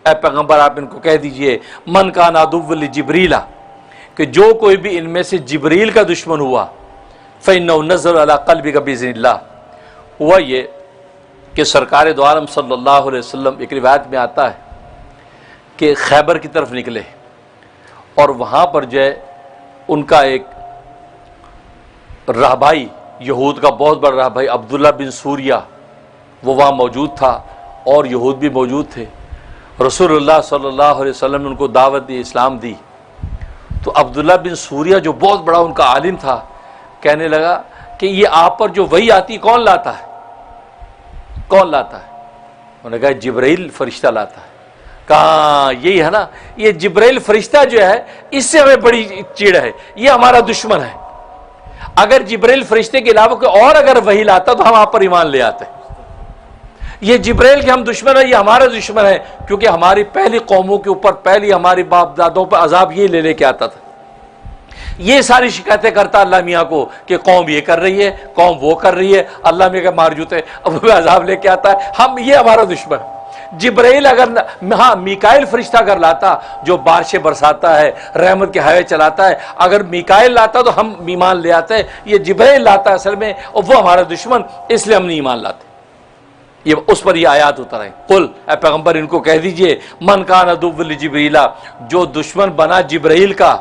اے پیغمبر آپ ان کو کہہ دیجئے من کان عدو لجبریل کہ جو کوئی بھی ان میں سے جبریل کا دشمن ہوا فإنه نزل على قلبك بإذن اللہ، ہوا یہ کہ سرکار دو عالم صلی اللہ علیہ وسلم ایک روایت میں آتا ہے کہ خیبر کی طرف نکلے اور وہاں پر جو ہے ان کا ایک راہبائی، یہود کا بہت بڑا راہبائی عبداللہ بن سوریہ وہ وہاں موجود تھا اور یہود بھی موجود تھے۔ رسول اللہ صلی اللہ علیہ وسلم نے ان کو دعوت دی، اسلام دی۔ تو عبداللہ بن سوریہ جو بہت بڑا ان کا عالم تھا کہنے لگا کہ یہ آپ پر جو وحی آتی کون لاتا ہے؟ کون لاتا ہے؟ انہوں نے کہا جبرائیل فرشتہ لاتا ہے۔ کہا یہی ہے نا، یہ جبرائیل فرشتہ جو ہے اس سے ہمیں بڑی چڑ ہے، یہ ہمارا دشمن ہے۔ اگر جبرائیل فرشتے کے علاوہ کوئی اور اگر وحی لاتا تو ہم آپ پر ایمان لے آتے۔ یہ جبرائیل کے ہم دشمن ہیں، یہ ہمارا دشمن ہے، کیونکہ ہماری پہلی قوموں کے اوپر، پہلی ہماری باپ دادوں پر عذاب یہ لے کے آتا تھا۔ یہ ساری شکایتیں کرتا اللہ میاں کو کہ قوم یہ کر رہی ہے، قوم وہ کر رہی ہے، اللہ میاں کا مار جوتے اب وہ عذاب لے کے آتا ہے، یہ ہمارا دشمن۔ جبرائیل اگر ہاں میکائیل فرشتہ اگر لاتا جو بارشیں برساتا ہے، رحمت کے ہوائیں چلاتا ہے، اگر میکائیل لاتا تو ہم ایمان لے آتے۔ یہ جبرائیل لاتا ہے اصل میں، اور وہ ہمارا دشمن، اس لیے ہم نہیں ایمان لاتے۔ یہ اس پر یہ آیات اتر آئیں، قل اے پیغمبر ان کو کہہ دیجئے من کان عدو لجبریل جو دشمن بنا جبرائیل کا،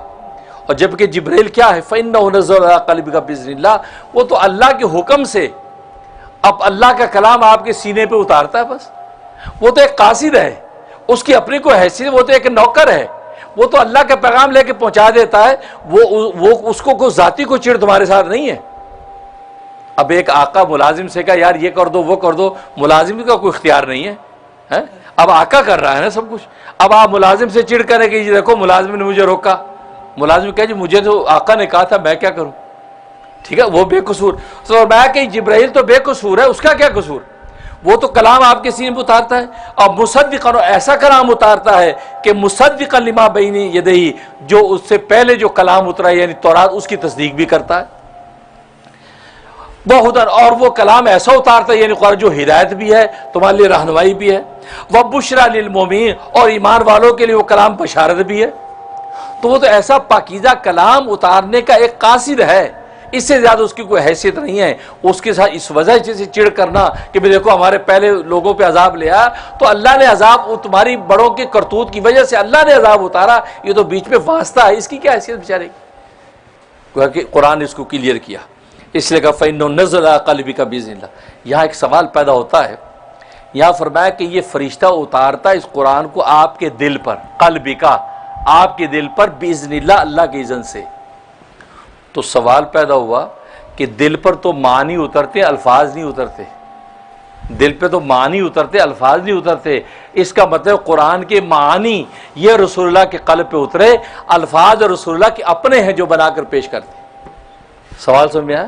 اور جبکہ جبرائیل کیا ہے فإنه نزل على قلبك بإذن اللہ، وہ تو اللہ کے حکم سے اب اللہ کا کلام آپ کے سینے پہ اتارتا ہے۔ بس وہ تو ایک قاصد ہے، اس کی اپنی کوئی حیثیت، وہ تو ایک نوکر ہے، وہ تو اللہ کا پیغام لے کے پہنچا دیتا ہے، وہ اس کو کوئی ذاتی کو چڑ تمہارے ساتھ نہیں ہے۔ اب ایک آقا ملازم سے کہا یار یہ کر دو وہ کر دو، ملازم کا کوئی اختیار نہیں ہے، اب آقا کر رہا ہے نا سب کچھ۔ اب آپ ملازم سے چڑ کریں کہ یہ دیکھو ملازم نے مجھے روکا، ملازم کہا جی مجھے تو آقا نے کہا تھا، میں کیا کروں؟ ٹھیک ہے، وہ بے قصور، تو میں کہ جبرائیل تو بے قصور ہے، اس کا کیا قصور؟ وہ تو کلام آپ کے سینے پہ اتارتا ہے، اور مصدقاً ایسا کلام اتارتا ہے کہ مصدقاً لما بین یدیہ، جو اس سے پہلے جو کلام اترا ہے یعنی تورات، اس کی تصدیق بھی کرتا ہے۔ بہدن، اور وہ کلام ایسا اتارتا ہے یعنی قرآن جو ہدایت بھی ہے، تمہارے لیے رہنمائی بھی ہے، وبشریٰ للمؤمنین، اور ایمان والوں کے لیے وہ کلام بشارت بھی ہے۔ تو وہ تو ایسا پاکیزہ کلام اتارنے کا ایک قاصد ہے، اس سے زیادہ اس کی کوئی حیثیت نہیں ہے۔ اس کے ساتھ اس وجہ سے چڑ کرنا کہ بھی دیکھو ہمارے پہلے لوگوں پہ عذاب لیا، تو اللہ نے عذاب، تمہاری بڑوں کے کرتوت کی وجہ سے اللہ نے عذاب اتارا، یہ تو بیچ میں واسطہ ہے، اس کی کیا حیثیت بیچارے کی؟ کہ قرآن نے اس کو کلیئر کیا، اس لیے کہا فإنه نزل على قلبك بإذن اللہ۔ یہاں ایک سوال پیدا ہوتا ہے، یہاں فرمایا کہ یہ فرشتہ اتارتا اس قرآن کو آپ کے دل پر، قلبی کا، آپ کے دل پر بإذن اللہ، اللہ کے اذن سے۔ تو سوال پیدا ہوا کہ دل پر تو معنی اترتے، الفاظ نہیں اترتے، دل پہ تو معنی اترتے، الفاظ نہیں اترتے۔ اس کا مطلب قرآن کے معنی یہ رسول اللہ کے قلب پہ اترے، الفاظ اور رسول اللہ کے اپنے ہیں جو بنا کر پیش کرتے۔ سوال سمجھ میں آیا؟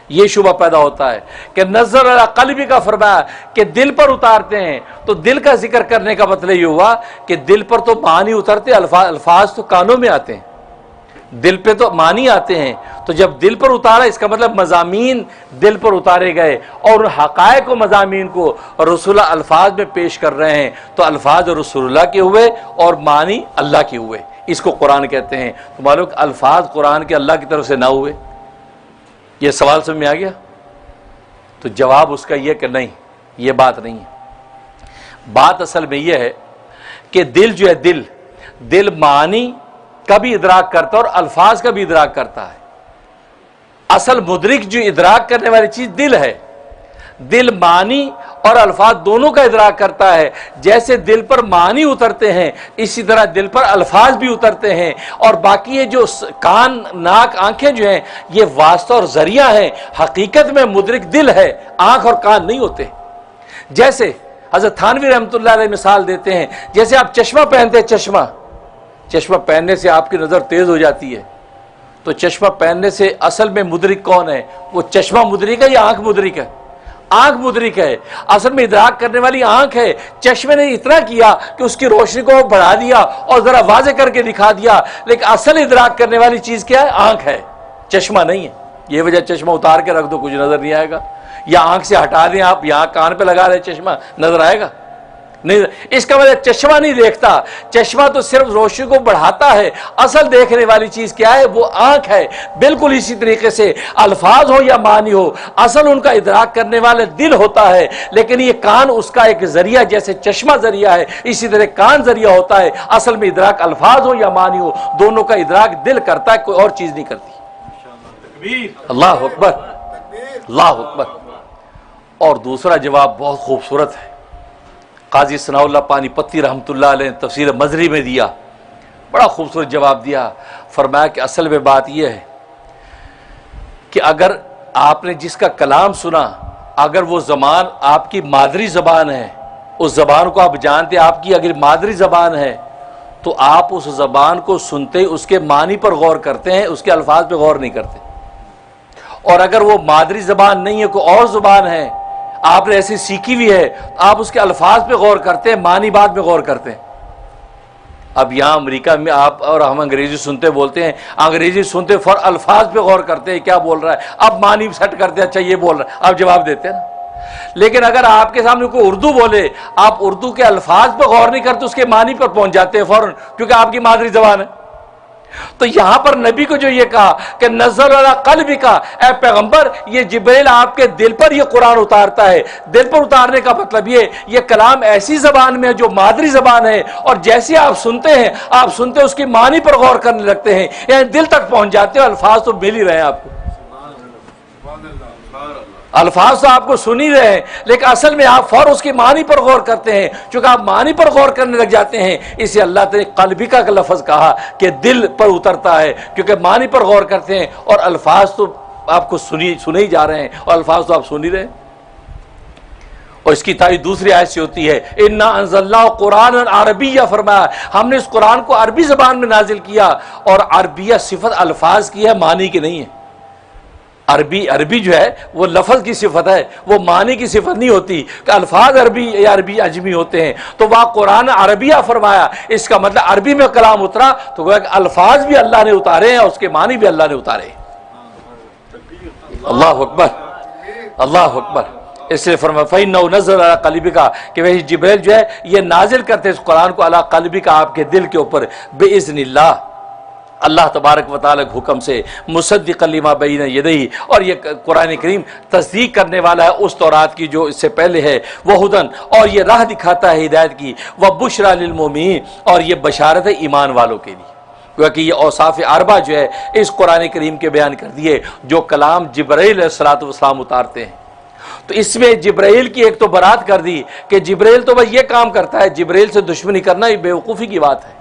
یہ شبہ پیدا ہوتا ہے کہ نظر علی قلبی کا فرمایا کہ دل پر اتارتے ہیں، تو دل کا ذکر کرنے کا مطلب یہ ہوا کہ دل پر تو معنی اترتے، الفاظ تو کانوں میں آتے ہیں، دل پہ تو معنی آتے ہیں۔ تو جب دل پر اتارا اس کا مطلب مضامین دل پر اتارے گئے، اور ان حقائق و مضامین کو رسول اللہ الفاظ میں پیش کر رہے ہیں، تو الفاظ رسول اللہ کے ہوئے اور معنی اللہ کے ہوئے، اس کو قرآن کہتے ہیں۔ تو معلوم کہ الفاظ قرآن کے اللہ کی طرف سے نہ ہوئے۔ یہ سوال سمجھ میں آ گیا؟ تو جواب اس کا یہ کہ نہیں، یہ بات نہیں ہے۔ بات اصل میں یہ ہے کہ دل جو ہے، دل معنی کا بھی ادراک کرتا ہے اور الفاظ کا بھی ادراک کرتا ہے۔ اصل مدرک جو ادراک کرنے والی چیز دل ہے، دل معنی اور الفاظ دونوں کا ادراک کرتا ہے۔ جیسے دل پر معنی اترتے ہیں، اسی طرح دل پر الفاظ بھی اترتے ہیں، اور باقی یہ جو کان، ناک، آنکھیں جو ہیں یہ واسطہ اور ذریعہ ہیں، حقیقت میں مدرک دل ہے، آنکھ اور کان نہیں ہوتے۔ جیسے حضرت تھانوی رحمۃ اللہ علیہ مثال دیتے ہیں، جیسے آپ چشمہ پہنتے ہیں، چشمہ پہننے سے آپ کی نظر تیز ہو جاتی ہے، تو چشمہ پہننے سے اصل میں مدرک کون ہے؟ وہ چشمہ مدرک ہے یا آنکھ مدرک ہے؟ آنکھ مدرک ہے، اصل میں ادراک کرنے والی آنکھ ہے۔ چشمے نے اتنا کیا کہ اس کی روشنی کو بڑھا دیا اور ذرا واضح کر کے دکھا دیا، لیکن اصل ادراک کرنے والی چیز کیا ہے؟ آنکھ ہے، چشمہ نہیں ہے۔ یہ وجہ چشمہ اتار کے رکھ دو کچھ نظر نہیں آئے گا، یا آنکھ سے ہٹا دیں آپ، یہاں کان پہ لگا رہے چشمہ، نظر آئے گا؟ نہیں، اس کا مطلب چشمہ نہیں دیکھتا، چشمہ تو صرف روشنی کو بڑھاتا ہے، اصل دیکھنے والی چیز کیا ہے؟ وہ آنکھ ہے۔ بالکل اسی طریقے سے الفاظ ہو یا معنی ہو، اصل ان کا ادراک کرنے والا دل ہوتا ہے، لیکن یہ کان اس کا ایک ذریعہ، جیسے چشمہ ذریعہ ہے اسی طرح کان ذریعہ ہوتا ہے۔ اصل میں ادراک الفاظ ہو یا معنی ہو، دونوں کا ادراک دل کرتا ہے، کوئی اور چیز نہیں کرتی۔ اللہ اکبر، اللہ اکبر۔ اور دوسرا جواب بہت خوبصورت ہے، قاضی ثناء اللہ پانی پتی رحمۃ اللہ علیہ نے تفسیر مظری میں دیا، بڑا خوبصورت جواب دیا۔ فرمایا کہ اصل میں بات یہ ہے کہ اگر آپ نے جس کا کلام سنا، اگر وہ زبان آپ کی مادری زبان ہے، اس زبان کو آپ جانتے، آپ کی اگر مادری زبان ہے تو آپ اس زبان کو سنتے اس کے معنی پر غور کرتے ہیں، اس کے الفاظ پہ غور نہیں کرتے۔ اور اگر وہ مادری زبان نہیں ہے، کوئی اور زبان ہے، آپ نے ایسی سیکھی ہوئی ہے، آپ اس کے الفاظ پہ غور کرتے ہیں، معنی بات پہ غور کرتے ہیں۔ اب یہاں امریکہ میں آپ اور ہم انگریزی سنتے بولتے ہیں، انگریزی سنتے فور الفاظ پہ غور کرتے ہیں، کیا بول رہا ہے، اب معنی سیٹ کرتے ہیں، اچھا یہ بول رہا ہے، آپ جواب دیتے ہیں نا۔ لیکن اگر آپ کے سامنے کوئی اردو بولے، آپ اردو کے الفاظ پہ غور نہیں کرتے، اس کے معنی پر پہنچ جاتے ہیں فوراً، کیونکہ آپ کی مادری زبان ہے۔ تو یہاں پر نبی کو جو یہ کہا کہ نزل علی قلبک، اے پیغمبر یہ جبریل آپ کے دل پر یہ قرآن اتارتا ہے۔ دل پر اتارنے کا مطلب یہ کلام ایسی زبان میں ہے جو مادری زبان ہے، اور جیسے آپ سنتے ہیں، آپ سنتے اس کی معنی پر غور کرنے لگتے ہیں، یعنی دل تک پہنچ جاتے ہیں، الفاظ تو مل ہی رہے ہیں آپ کو، الفاظ تو آپ کو سن ہی رہے ہیں، لیکن اصل میں آپ فوراً اس کی معنی پر غور کرتے ہیں۔ چونکہ آپ معنی پر غور کرنے لگ جاتے ہیں، اسے اللہ تعالی قلبکا کا لفظ کہا کہ دل پر اترتا ہے، کیونکہ معنی پر غور کرتے ہیں، اور الفاظ تو آپ کو سنے ہی جا رہے ہیں، اور الفاظ تو آپ سن ہی رہے ہیں۔ اور اس کی تائید دوسری آیت سے ہوتی ہے، انا انزلناہ قرآنا عربیہ، فرمایا ہم نے اس قرآن کو عربی زبان میں نازل کیا، اور عربیہ صفت الفاظ کی ہے، معنی کی نہیں ہے۔ عربی جو ہے وہ لفظ کی صفت ہے، وہ معنی کی صفت نہیں ہوتی کہ الفاظ عربی یا عربی عجمی ہوتے ہیں۔ تو وہ قرآن عربیہ فرمایا، اس کا مطلب عربی میں کلام اترا تو گویا کہ الفاظ بھی اللہ نے اتارے ہیں، اور اس کے معنی بھی اللہ نے اتارے ہیں۔ اللہ اکبر، اللہ اکبر۔ اس لیے فرمایا فَإِنَّهُ نَزَّلَ عَلَىٰ قَلْبِكَ، کہ وہی جبریل جو ہے یہ نازل کرتے اس قرآن کو علی قلبک، آپ کے دل کے اوپر، بِإِذْنِ اللہ، اللہ تبارک و تعالیٰ کے حکم سے، مصدقا لما بین یدیہ، اور یہ قرآن کریم تصدیق کرنے والا ہے اس تورات کی جو اس سے پہلے ہے، وہدن، اور یہ راہ دکھاتا ہے ہدایت کی، وبشریٰ للمؤمنین، اور یہ بشارت ہے ایمان والوں کے لیے۔ کیونکہ یہ اوصاف اربع جو ہے اس قرآن کریم کے بیان کر دیے جو کلام جبرائیل علیہ الصلوۃ والسلام اتارتے ہیں۔ تو اس میں جبرائیل کی ایک تو برات کر دی کہ جبرائیل تو بس یہ کام کرتا ہے، جبرائیل سے دشمنی کرنا یہ بیوقوفی کی بات ہے۔